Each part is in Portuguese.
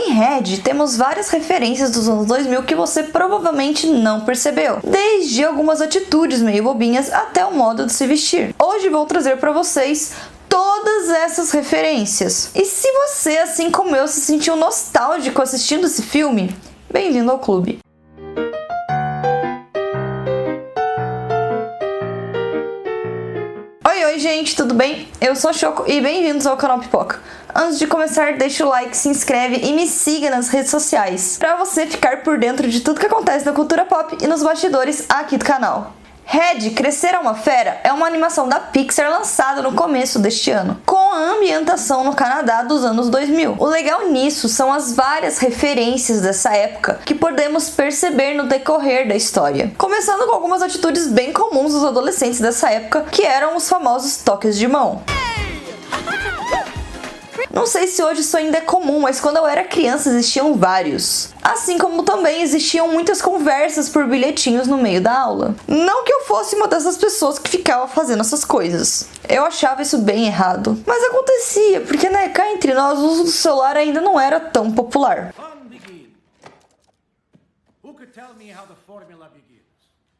Em Red, temos várias referências dos anos 2000 que você provavelmente não percebeu, desde algumas atitudes meio bobinhas até o modo de se vestir. Hoje vou trazer para vocês todas essas referências. E se você, assim como eu, se sentiu nostálgico assistindo esse filme, bem-vindo ao clube. Oi, gente, tudo bem? Eu sou a Choco e bem-vindos ao canal Pipoca. Antes de começar, deixa o like, se inscreve e me siga nas redes sociais, para você ficar por dentro de tudo que acontece na cultura pop e nos bastidores aqui do canal. Red, Crescer é uma Fera é uma animação da Pixar lançada no começo deste ano, com a ambientação no Canadá dos anos 2000. O legal nisso são as várias referências dessa época que podemos perceber no decorrer da história. Começando com algumas atitudes bem comuns dos adolescentes dessa época, que eram os famosos toques de mão. Não sei se hoje isso ainda é comum, mas quando eu era criança existiam vários. Assim como também existiam muitas conversas por bilhetinhos no meio da aula. Não que eu fosse uma dessas pessoas que ficava fazendo essas coisas. Eu achava isso bem errado. Mas acontecia, porque cá entre nós o uso do celular ainda não era tão popular.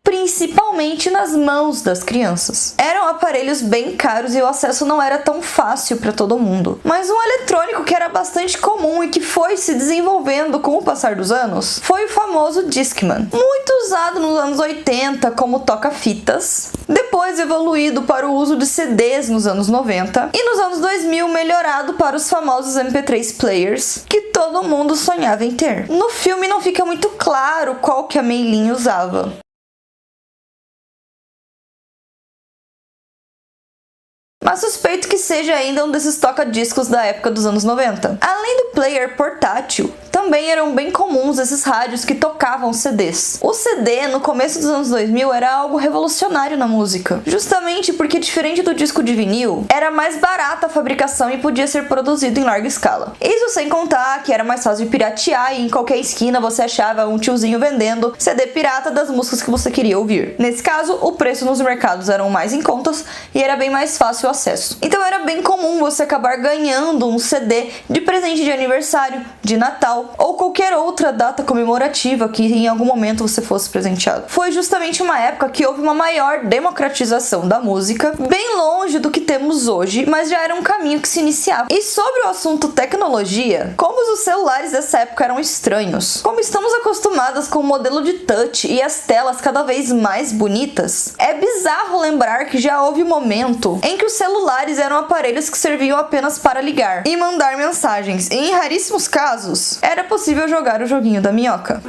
Principalmente nas mãos das crianças. Eram aparelhos bem caros e o acesso não era tão fácil para todo mundo. Mas um eletrônico que era bastante comum e que foi se desenvolvendo com o passar dos anos foi o famoso Discman, muito usado nos anos 80 como toca-fitas, depois evoluído para o uso de CDs nos anos 90 e nos anos 2000 melhorado para os famosos MP3 players que todo mundo sonhava em ter. No filme não fica muito claro qual que a Mei Lin usava. Mas suspeito que seja ainda um desses toca-discos da época dos anos 90. Além do player portátil, também eram bem comuns esses rádios que tocavam CDs. O CD, no começo dos anos 2000, era algo revolucionário na música, justamente porque, diferente do disco de vinil, era mais barata a fabricação e podia ser produzido em larga escala. Isso sem contar que era mais fácil de piratear e em qualquer esquina você achava um tiozinho vendendo CD pirata das músicas que você queria ouvir. Nesse caso, o preço nos mercados eram mais em contas e era bem mais fácil o acesso. Então era bem comum você acabar ganhando um CD de presente de aniversário, de Natal ou qualquer outra data comemorativa que em algum momento você fosse presenteado. Foi justamente uma época que houve uma maior democratização da música, bem longe do que temos hoje, mas já era um caminho que se iniciava. E sobre o assunto tecnologia, como os celulares dessa época eram estranhos, como estamos acostumadas com o modelo de touch e as telas cada vez mais bonitas, é bizarro lembrar que já houve um momento em que os celulares eram aparelhos que serviam apenas para ligar e mandar mensagens, e em raríssimos casos era possível jogar o joguinho da minhoca.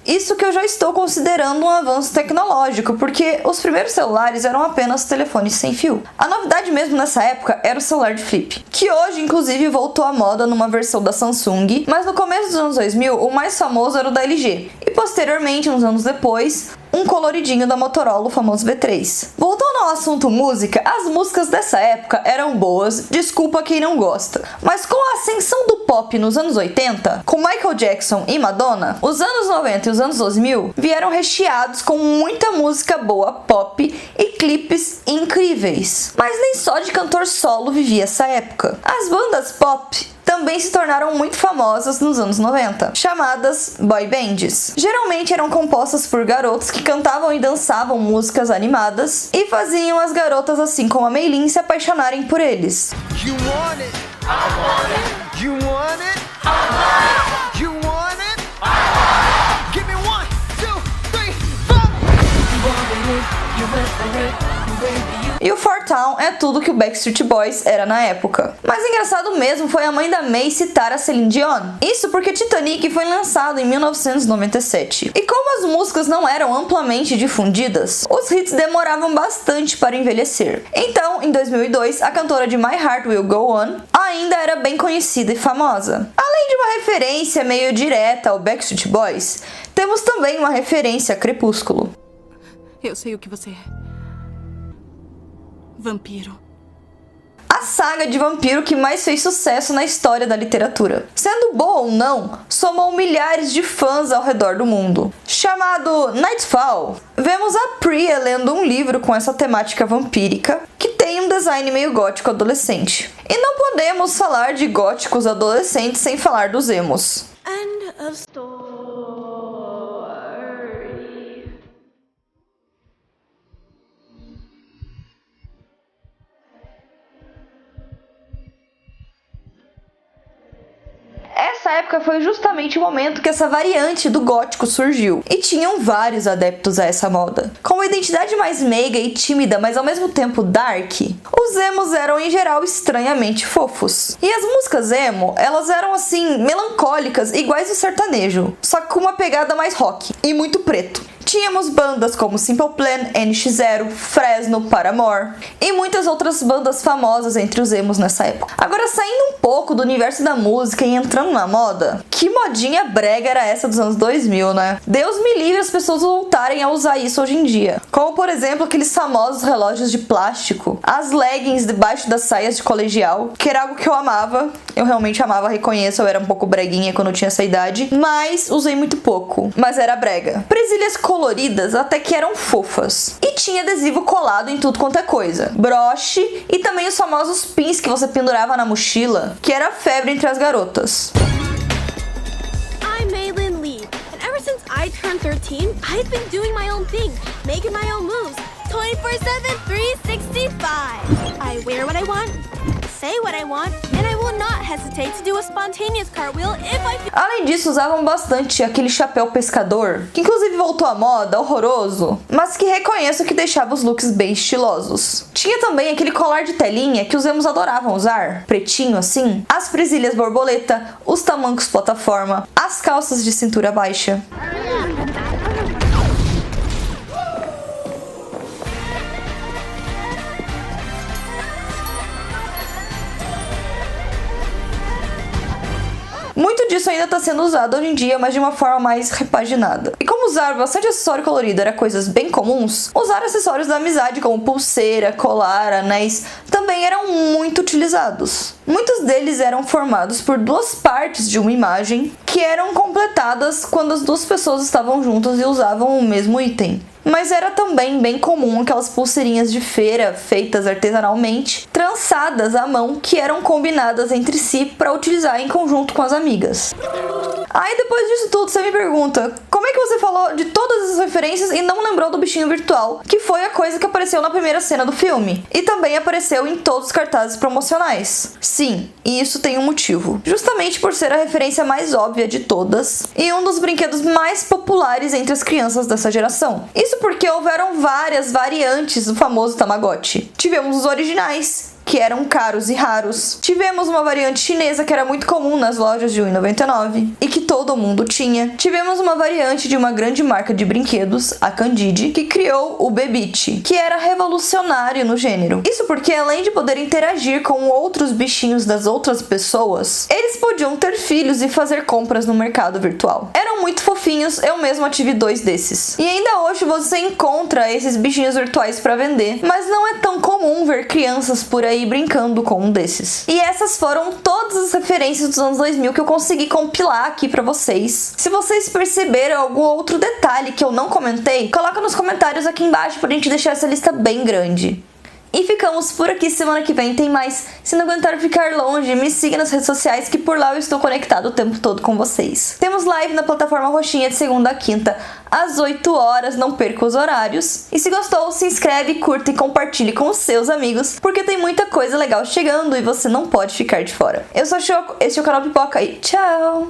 Isso que eu já estou considerando um avanço tecnológico, porque os primeiros celulares eram apenas telefones sem fio. A novidade mesmo nessa época era o celular de flip, que hoje inclusive voltou à moda numa versão da Samsung, mas no começo dos anos 2000 o mais famoso era o da LG, e posteriormente, uns anos depois, um coloridinho da Motorola, o famoso V3. Voltando ao assunto música, as músicas dessa época eram boas, desculpa quem não gosta. Mas com a ascensão do pop nos anos 80, com Michael Jackson e Madonna, os anos 90 e os anos 2000 vieram recheados com muita música boa pop e clipes incríveis. Mas nem só de cantor solo vivia essa época. As bandas pop também se tornaram muito famosas nos anos 90, chamadas boy bands. Geralmente eram compostas por garotos que cantavam e dançavam músicas animadas e faziam as garotas, assim como a Mei Lin, se apaixonarem por eles. You want it. I want it. You want it. I want it. You want it. I want it. Give me 1, 2, 3, 4. You want it. You went for it. E o Four Town é tudo que o Backstreet Boys era na época. Mas engraçado mesmo foi a mãe da Mei citar a Celine Dion. Isso porque Titanic foi lançado em 1997. E como as músicas não eram amplamente difundidas, os hits demoravam bastante para envelhecer. Então, em 2002, a cantora de My Heart Will Go On ainda era bem conhecida e famosa. Além de uma referência meio direta ao Backstreet Boys, temos também uma referência a Crepúsculo. Eu sei o que você é. Vampiro. A saga de vampiro que mais fez sucesso na história da literatura. Sendo boa ou não, somou milhares de fãs ao redor do mundo. Chamado Nightfall, vemos a Priya lendo um livro com essa temática vampírica, que tem um design meio gótico adolescente. E não podemos falar de góticos adolescentes sem falar dos emos. End of story. Essa época foi justamente o momento que essa variante do gótico surgiu, e tinham vários adeptos a essa moda. Com uma identidade mais meiga e tímida, mas ao mesmo tempo dark, os emos eram em geral estranhamente fofos. E as músicas emo, elas eram assim, melancólicas, iguais ao sertanejo, só que com uma pegada mais rock, e muito preto. Tínhamos bandas como Simple Plan, NX0, Fresno, Paramore e muitas outras bandas famosas entre os emos nessa época. Agora, saindo um pouco do universo da música e entrando na moda, que modinha brega era essa dos anos 2000, né? Deus me livre as pessoas voltarem a usar isso hoje em dia. Como, por exemplo, aqueles famosos relógios de plástico, as leggings debaixo das saias de colegial, que era algo que eu amava. Eu realmente amava, reconheço, eu era um pouco breguinha quando eu tinha essa idade, mas usei muito pouco. Mas era brega. Presilhas coloridas até que eram fofas. E tinha adesivo colado em tudo quanto é coisa. Broche e também os famosos pins que você pendurava na mochila, que era febre entre as garotas. I'm Maylin Lee, and ever since I turned 13, I've been doing my own thing, making my own moves, 24/7, 365. I wear what I want, say what I want, and I will not hesitate to do a spontaneous cartwheel if I feel. Além disso, usavam bastante aquele chapéu pescador, que inclusive voltou à moda, horroroso, mas que reconheço que deixava os looks bem estilosos. Tinha também aquele colar de telinha que os emos adoravam usar, pretinho assim, as presilhas borboleta, os tamancos plataforma, as calças de cintura baixa. Muito disso ainda está sendo usado hoje em dia, mas de uma forma mais repaginada. E como usar bastante acessório colorido era coisas bem comuns, usar acessórios da amizade como pulseira, colar, anéis, também eram muito utilizados. Muitos deles eram formados por duas partes de uma imagem que eram completadas quando as duas pessoas estavam juntas e usavam o mesmo item. Mas era também bem comum aquelas pulseirinhas de feira feitas artesanalmente, trançadas à mão, que eram combinadas entre si para utilizar em conjunto com as amigas. Aí depois disso tudo você me pergunta, como é que você falou de todas essas referências e não lembrou do bichinho virtual, que foi a coisa que apareceu na primeira cena do filme, e também apareceu em todos os cartazes promocionais? Sim, e isso tem um motivo. Justamente por ser a referência mais óbvia de todas, e um dos brinquedos mais populares entre as crianças dessa geração. Isso porque houveram várias variantes do famoso Tamagotchi. Tivemos os originais, que eram caros e raros. Tivemos uma variante chinesa que era muito comum nas lojas de R$1,99 e que todo mundo tinha. Tivemos uma variante de uma grande marca de brinquedos, a Candide, que criou o Bebite, que era revolucionário no gênero. Isso porque, além de poder interagir com outros bichinhos das outras pessoas, eles podiam ter filhos e fazer compras no mercado virtual. Eram muito fofinhos, eu mesma tive 2 desses. E ainda hoje você encontra esses bichinhos virtuais para vender, mas não é tão comum ver crianças por aí brincando com um desses. E essas foram todas as referências dos anos 2000 que eu consegui compilar aqui pra vocês. Se vocês perceberam algum outro detalhe que eu não comentei, coloca nos comentários aqui embaixo pra gente deixar essa lista bem grande. E ficamos por aqui, semana que vem tem mais. Se não aguentar ficar longe, me siga nas redes sociais que por lá eu estou conectado o tempo todo com vocês. Temos live na plataforma roxinha de segunda a quinta, às 8 horas, não perca os horários. E se gostou, se inscreve, curta e compartilhe com os seus amigos, porque tem muita coisa legal chegando e você não pode ficar de fora. Eu sou a Choco, este é o canal Pipoca e tchau!